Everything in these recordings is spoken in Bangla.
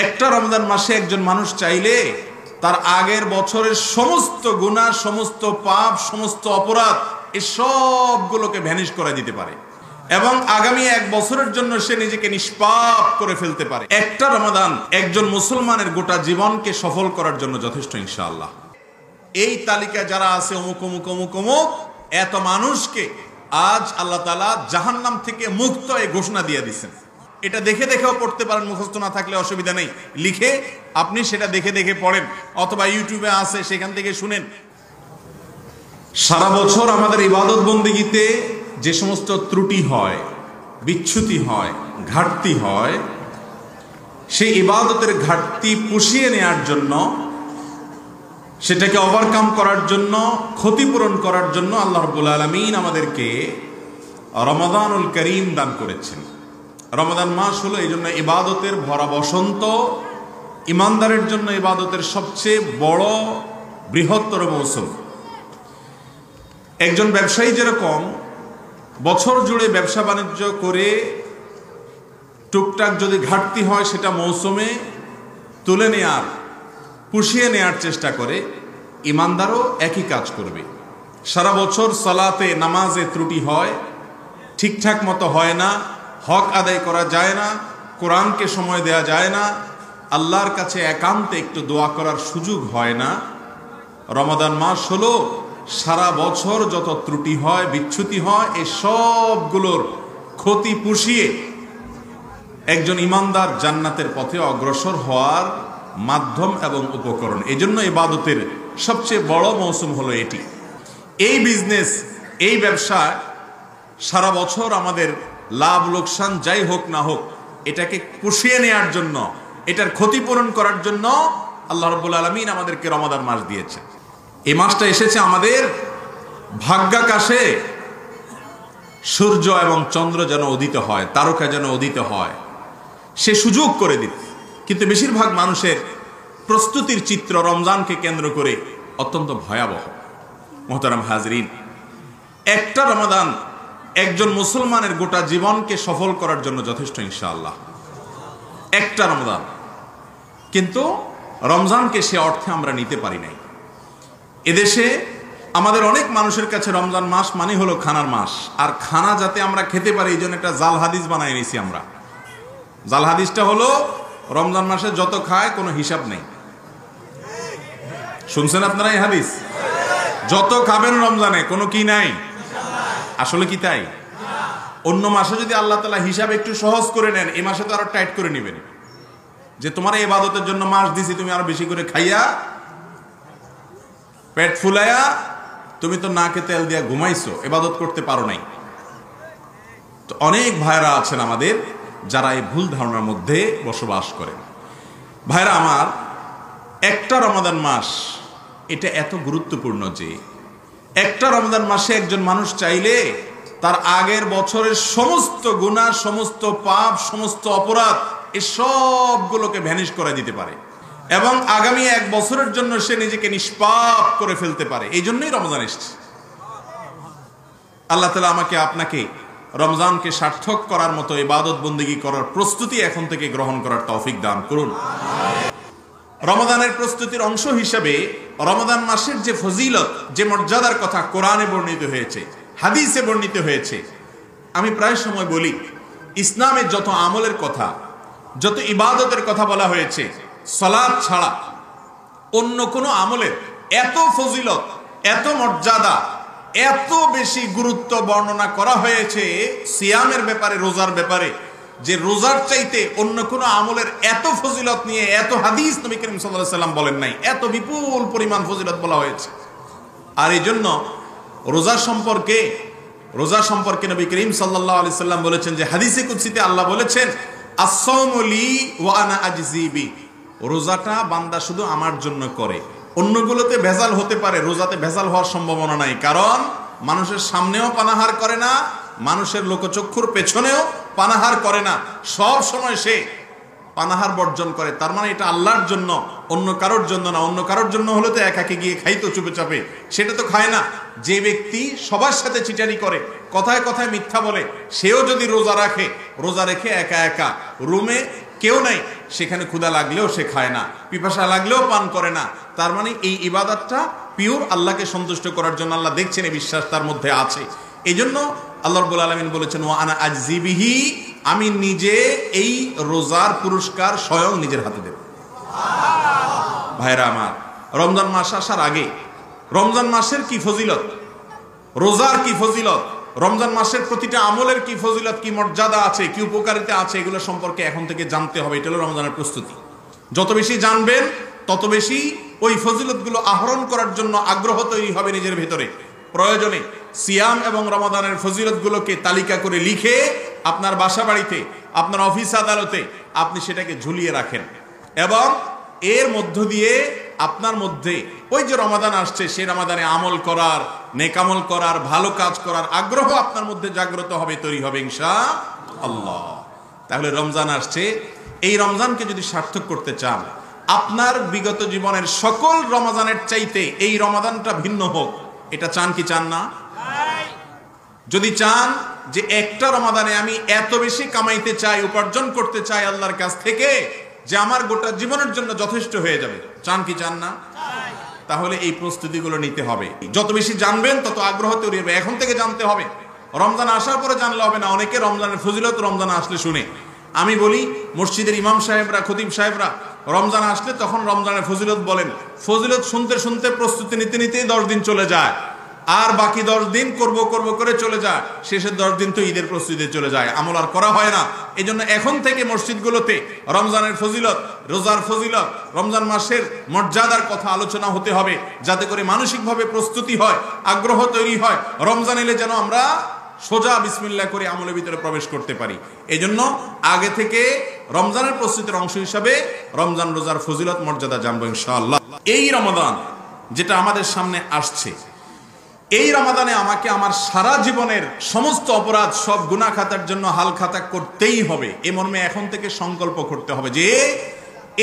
একটা রমজান মাসে একজন মানুষ চাইলে তার আগের বছরের সমস্ত গুনাহ, সমস্ত পাপ, সমস্ত অপরাধ এই সবগুলোকে ভ্যানিশ করে দিতে পারে এবং আগামী এক বছরের জন্য সে নিজেকে নিষ্পাপ করে ফেলতে পারে। একটা রমাদান একজন মুসলমানের গোটা জীবনকে সফল করার জন্য যথেষ্ট ইনশাআল্লাহ। এই তালিকায় যারা আছে অমুক অমুক অমুক অমুক এত মানুষকে আজ আল্লাহ তাআলা জাহান্নাম থেকে মুক্ত এই ঘোষণা দিয়ে দিচ্ছেন। এটা দেখে দেখেও পড়তে পারেন, মুখস্থ না থাকলে অসুবিধা নেই, লিখে আপনি সেটা দেখে দেখে পড়েন অথবা ইউটিউবে আছে সেখান থেকে শুনেন। সারা বছর আমাদের ইবাদত বন্দেগীতে যে সমস্ত ত্রুটি হয়, বিচ্যুতি হয়, ঘাটতি হয়, সেই ইবাদতের ঘাটতি পুষিয়ে নেওয়ার জন্য, সেটাকে ওভারকাম করার জন্য, ক্ষতিপূরণ করার জন্য আল্লাহ রাব্বুল আলামিন আমাদেরকে রমাদানুল করিম দান করেছেন। রমাদান মাস হলো এই জন্য ইবাদতের ভরা বসন্ত, ইমানদারের জন্য ইবাদতের সবচেয়ে বড় বৃহত্তর মৌসুম। একজন ব্যবসায়ী যেরকম বছর জুড়ে ব্যবসা বাণিজ্য করে টুকটাক যদি ঘাটতি হয় সেটা মৌসুমে তুলে নেয়ার, পুষিয়ে নেয়ার চেষ্টা করে, ইমানদারও একই কাজ করবে। সারা বছর সালাতে নামাজে ত্রুটি হয়, ঠিকঠাক মতো হয় না, হক আদায় করা যায় না, কোরআনকে সময় দেয়া যায় না, আল্লাহর কাছে একান্তে একটু দোয়া করার সুযোগ হয় না। রমাদান মাস হলো সারা বছর যত ত্রুটি হয়, বিচ্যুতি হয়, এই সবগুলোর ক্ষতি পুষিয়ে একজন ইমানদার জান্নাতের পথে অগ্রসর হওয়ার মাধ্যম এবং উপকরণ। এই জন্য ইবাদতের সবচেয়ে বড় মৌসুম হলো এটি। এই বিজনেস, এই ব্যবসা সারা বছর আমাদের লাভ লোকসান যাই হোক না হোক, এটাকে পুষিয়ে নেওয়ার জন্য, এটার ক্ষতিপূরণ করার জন্য আল্লাহ রাব্বুল আলামিন আমাদেরকে রমাদান মাস দিয়েছে। এই মাসটা এসেছে আমাদের ভাগ্যাকাশে সূর্য এবং চন্দ্র যেন উদিত হয়, তারকা যেন উদিত হয়, সে সুযোগ করে দিতে। কিন্তু বেশিরভাগ মানুষের প্রস্তুতির চিত্র রমজানকে কেন্দ্র করে অত্যন্ত ভয়াবহ। মোহতারাম হাজরিন, একটা রমাদান একজন মুসলমানের গোটা জীবনকে সফল করার জন্য যথেষ্ট ইনশাআল্লাহ। একটা রমজান, কিন্তু রমজানকে সে অর্থে আমরা নিতে পারি নাই। এদেশে আমাদের অনেক মানুষের কাছে রমজান মাস মানে হলো খানার মাস, আর খানা যাতে আমরা খেতে পারি এই জন্য একটা জাল হাদিস বানাই নিয়েছি আমরা। জাল হাদিসটা হলো রমজান মাসে যত খায় কোনো হিসাব নেই। শুনছেন আপনারা এই হাদিস? যত খাবেন রমজানে কোনো কি নাই। আসলে কি তাই? অন্য মাসে যদি আল্লাহ তাআলা হিসাব একটু সহজ করে নেন, এই মাসে তো আরো টাইট করে নেবেন, যে তোমার এই ইবাদতের জন্য মাস দিছি, তুমি আরো বেশি করে খাইয়া পেট ফুলাইয়া তুমি তো নাকে তেল দিয়া ঘুমাইছো, ইবাদত করতে পারো নাই। তো অনেক ভাইরা আছেন আমাদের যারা এই ভুল ধারণার মধ্যে বসবাস করেন। ভাইরা আমার, একটা রমাদান মাস এটা এত গুরুত্বপূর্ণ যে একটা রমজান মাসে একজন মানুষ চাইলে তার আগের বছরের সমস্ত গুনাহ, সমস্ত পাপ, সমস্ত অপরাধ এই সবগুলোকে ভ্যানিশ করে দিতে পারে এবং আগামী এক বছরের জন্য সে নিজেকে নিষ্পাপ করে ফেলতে পারে। এই জন্যই রমজান এসেছে। আল্লাহ তাআলা আমাকে আপনাকে রমজানকে সার্থক করার মতো ইবাদত বন্দেগী করার প্রস্তুতি এখন থেকে গ্রহণ করার তৌফিক দান করুন। রমজানের প্রস্তুতির অংশ হিসেবে রমজান মাসের যে ফজিলত, যে মর্যাদার কথা কোরআনে বর্ণিত হয়েছে, হাদিসে বর্ণিত হয়েছে, আমি প্রায় সময় বলি ইসলামের যত আমলের কথা, যত ইবাদতের কথা বলা হয়েছে, সালাত ছাড়া অন্য কোনো আমলের এত ফজিলত, এত মর্যাদা, এত বেশি গুরুত্ব বর্ণনা করা হয়েছে সিয়ামের ব্যাপারে, রোজার ব্যাপারে, যে রোজার চাইতে অন্য কোনো আমলের এত ফজিলত নিয়ে এত হাদিস নবী করিম সাল্লাল্লাহু আলাইহি ওয়াসাল্লাম বলেন নাই। এত বিপুল পরিমাণ ফজিলত বলা হয়েছে। আর এই জন্য রোজা সম্পর্কে নবী করিম সাল্লাল্লাহু আলাইহি ওয়াসাল্লাম বলেছেন যে হাদিসে কুদসিতে আল্লাহ বলেছেন, আস-সাওমু লি ওয়া আনা আজজি বি, রোজাটা বান্দা শুধু আমার জন্য করে। অন্যগুলোতে ভেজাল হতে পারে, রোজাতে ভেজাল হওয়ার সম্ভাবনা নাই, কারণ মানুষের সামনেও পানাহার করে না, মানুষের লোকচক্ষুর পেছনেও পানাহার করে না, সব সময় সে পানাহার বর্জন করে। তার মানে এটা আল্লাহর জন্য, অন্য কারোর জন্য না। অন্য কারোর জন্য হলে তো একাকে গিয়ে খাইতো চুপে চাপে, সেটা তো খায় না। যে ব্যক্তি সবার সাথে চিটারি করে, কথায় কথায় মিথ্যা বলে, সেও যদি রোজা রেখে একা একা রুমে কেউ নাই, সেখানে ক্ষুধা লাগলেও সে খায় না, পিপাসা লাগলেও পান করে না। তার মানে এই ইবাদতটা পিওর আল্লাহকে সন্তুষ্ট করার জন্য, আল্লাহ দেখছেন এই বিশ্বাস তার মধ্যে আছে। এই জন্য আল্লাহ রাব্বুল আলামিন বলেছেন ওয়া আনা আজজি বিহি, আমি নিজে এই রোজার পুরস্কার স্বয়ং নিজের হাতে দেব। ভাইরা আমার, রমজান মাস আসার আগে রমজান মাসের কি ফজিলত, রোজার কি ফজিলত, রমজান মাসের প্রতিটা আমলের কি ফজিলত, কি মর্যাদা আছে, কি উপকারিতা আছে, এগুলো সম্পর্কে এখন থেকে জানতে হবে। এটা হলো রমজানের প্রস্তুতি। যত বেশি জানবেন তত বেশি ওই ফজিলতগুলো আহরণ করার জন্য আগ্রহ তৈরি হবে নিজের ভেতরে। প্রয়োজনে সিয়াম এবং রমাদানের ফজিলতগুলোকে তালিকা করে লিখে আপনার বাসা বাড়িতে, আপনার অফিস আদালতে আপনি সেটাকে ঝুলিয়ে রাখেন, এবং এর মধ্য দিয়ে আপনার মধ্যে ওই যে রমাদান আসছে সেই রমাদানে আমল করার, নেকামল করার, ভালো কাজ করার আগ্রহ আপনার মধ্যে জাগ্রত হবে, তৈরি হবে ইনশাআল্লাহ। তাহলে রমজান আসছে, এই রমজানকে যদি সার্থক করতে চান, আপনার বিগত জীবনের সকল রমাদানের চাইতে এই রমাদানটা ভিন্ন হোক, এটা চান কি চান না? যদি চান যে একটা রমাদানে আমি এত বেশি কামাইতে চাই, উপার্জন করতে চাই আল্লাহর কাছ থেকে, যে আমার গোটা জীবনের জন্য যথেষ্ট হয়ে যাবে, চান কি চান না? তাহলে এই প্রস্তুতিগুলো নিতে হবে। যত বেশি জানবেন তত আগ্রহ তৈরি হবে। এখন থেকে জানতে হবে, রমজান আসার পরে জানলে হবে না। অনেকে রমজানের ফজিলত রমজান আসলে শুনে। আমি বলি, মসজিদের ইমাম সাহেবরা, খতিব সাহেবরা রমজান আসলে তখন রমজানের ফজিলত বলেন, ফজিলত শুনতে শুনতে প্রস্তুতি নিতে নিতেই 10 দিন চলে যায়, আর বাকি 10 দিন করব করে চলে যায়। শেষের 10 দিন তো ঈদের প্রস্তুতিতে চলে যায়, আমল আর করা হয় না। এই জন্য এখন থেকে মসজিদগুলোতে রমজানের ফজিলত, রোজার ফজিলত, রমজান মাসের মর্যাদার কথা আলোচনা হতে হবে, যাতে করে মানসিকভাবে প্রস্তুতি হয়, আগ্রহ তৈরি হয়, রমজান এলে যেন আমরা সোজা বিসমিল্লাহ করে আমলের ভিতরে প্রবেশ করতে পারি। এই জন্য আগে থেকে রমজানের প্রস্তুতির অংশ হিসাবে রমজান রোজার ফজিলত মর্যাদা জানবো ইনশাআল্লাহ। এই রমাদান যেটা আমাদের সামনে আসছে, এই রমাদানে আমাকে আমার সারা জীবনের সমস্ত অপরাধ, সব গুনাহ খাতার জন্য হাল খাতা করতেই হবে। এ মর্মে এখন থেকে সংকল্প করতে হবে যে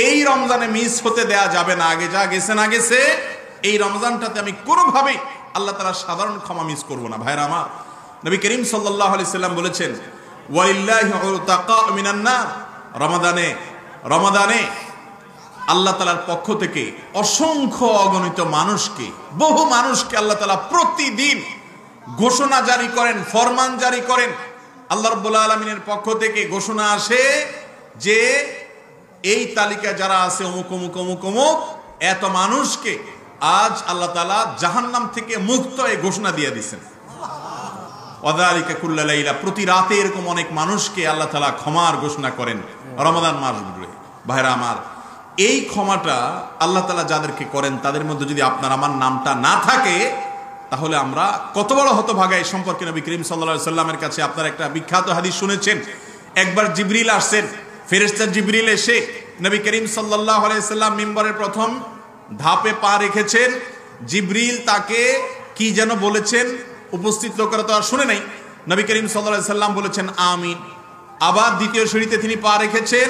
এই রমজানে মিস হতে দেয়া যাবে না। আগে যা গেছে না গেছে, এই রমজানটাতে আমি কোনোভাবেই আল্লাহ তাআলার সাধারণ ক্ষমা মিস করব না। ভাইরা আমার, নবী করিম সাল্লাল্লাহু আলাইহি সাল্লাম বলেছেন ওয়ালিল্লাহি উতাকা মিনান নার, রমাদানে আল্লাহ তাআলার পক্ষ থেকে অসংখ্য অগণিত মানুষকে, বহু মানুষকে আল্লাহ তাআলা প্রতিদিন ঘোষণা জারি করেন, ফরমান জারি করেন। আল্লাহ রাব্বুল আলামিনের পক্ষ থেকে ঘোষণা আসে যে এই তালিকা যারা আছে অমুক অমুক অমুক অমুক এত মানুষকে আজ আল্লাহ তাআলা জাহান্নাম থেকে মুক্ত, এই ঘোষণা দিয়ে দিয়েছেন। ওয়াযালিকা কুল্লা লাইলা, প্রতি রাতে এরকম অনেক মানুষকে আল্লাহ তাআলা ক্ষমার ঘোষণা করেন রমাদান মাসগুলোতে। ভাইরা আমার, এই ক্ষমাটা আল্লাহ তাআলা যাদেরকে করেন তাদের মধ্যে যদি আপনার আমার নামটা না থাকে, তাহলে আমরা কত বড় হতভাগা। এই সম্পর্কে নবী করিম সাল্লাল্লাহু আলাইহি সাল্লামের কাছে আপনারা একটা বিখ্যাত হাদিস শুনেছেন। একবার জিবরিল আসছেন, ফেরেশতা জিবরিল এসে নবী করিম সাল্লাল্লাহু আলাইহি সাল্লাম মিম্বরের প্রথম ধাপে পা রেখেছেন। জিবরিল তাকে কি যেন বলেছেন, উপস্থিত লোকেরা তো আর শুনে নাই। নবী করিম সাল্লাল্লাহু আলাইহি সাল্লাম বলেছেন আমিন। আবার দ্বিতীয় সিঁড়িতে তিনি পা রেখেছেন,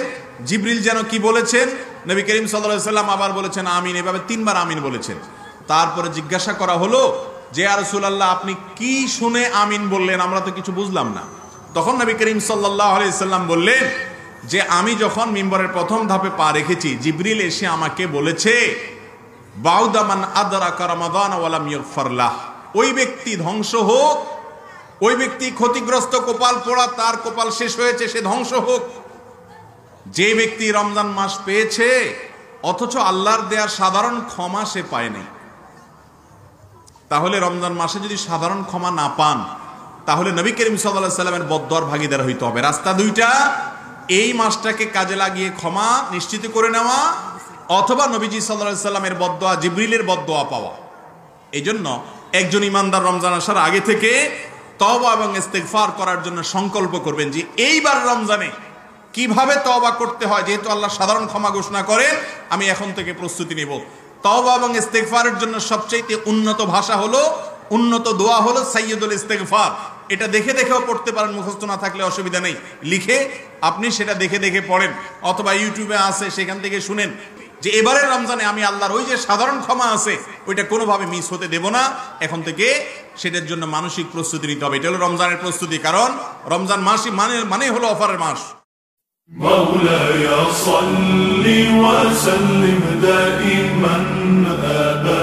জিবরিল যেন কি বলেছেন, নবী করিম সাল্লাল্লাহু আলাইহি সাল্লাম আবার বলেছেন আমিন। এভাবে 3 বার আমিন বলেছেন। তারপরে জিজ্ঞাসা করা হলো যে ইয়া রাসূলুল্লাহ, আপনি কি শুনে আমিন বললেন, আমরা তো কিছু বুঝলাম না। তখন নবী করিম সাল্লাল্লাহু আলাইহি সাল্লাম বললেন যে আমি যখন মিম্বরের প্রথম ধাপে পা রেখেছি, জিবরিল এসে আমাকে বলেছে বাউদা মান আদরাকা রমাদান ওয়া লাম ইগফার লাহ, ওই ব্যক্তি ধ্বংস হোক, ওই ব্যক্তি ক্ষতিগ্রস্ত, কপাল পোড়া, তার কপাল শেষ হয়েছে, সে ধ্বংস হোক। যে ব্যক্তি রমজান মাস পেয়েছে অথচ আল্লাহর দেয়ার সাধারণ ক্ষমা সে পায় নাই। তাহলে রমজান মাসে যদি সাধারণ ক্ষমা না পান, তাহলে নবী করিম সাল্লাল্লাহু আলাইহি সাল্লামের বদদোয়ার ভাগীদার হইতে হবে। রাস্তা দুইটা, এই মাসটাকে কাজে লাগিয়ে ক্ষমা নিশ্চিত করে নেওয়া, অথবা নবীজি সাল্লাল্লাহু আলাইহি সাল্লামের বদদোয়া, জিবরিলের বদদোয়া পাওয়া। এই জন্য একজন ইমানদার রমজান আসার আগে থেকে তওবা এবং ইস্তিগফার করার জন্য সংকল্প করবেন যে এইবার রমজানে কিভাবে তওবা করতে হয়। যেহেতু আল্লাহ সাধারণ ক্ষমা ঘোষণা করেন, আমি এখন থেকে প্রস্তুতি নিব। তওবা এবং ইস্তিগফারের জন্য সবচেয়ে উন্নত ভাষা হলো, উন্নত দোয়া হলো সাইয়্যিদুল ইস্তিগফার। এটা দেখে দেখেও পড়তে পারেন, মুখস্থ না থাকলে অসুবিধা নেই, লিখে আপনি সেটা দেখে দেখে পড়েন, অথবা ইউটিউবে আছে সেখান থেকে শুনেন যে এবারের রমজানে আমি আল্লাহর ওই যে সাধারণ ক্ষমা আছে ওইটা কোনোভাবে মিস হতে দেব না। এখন থেকে সেটার জন্য মানসিক প্রস্তুতি নিতে হবে। এটা হলো রমজানের প্রস্তুতি, কারণ রমজান মাসই মানে হলো অফারের মাস। مولاي صل وسلم دائما أبدا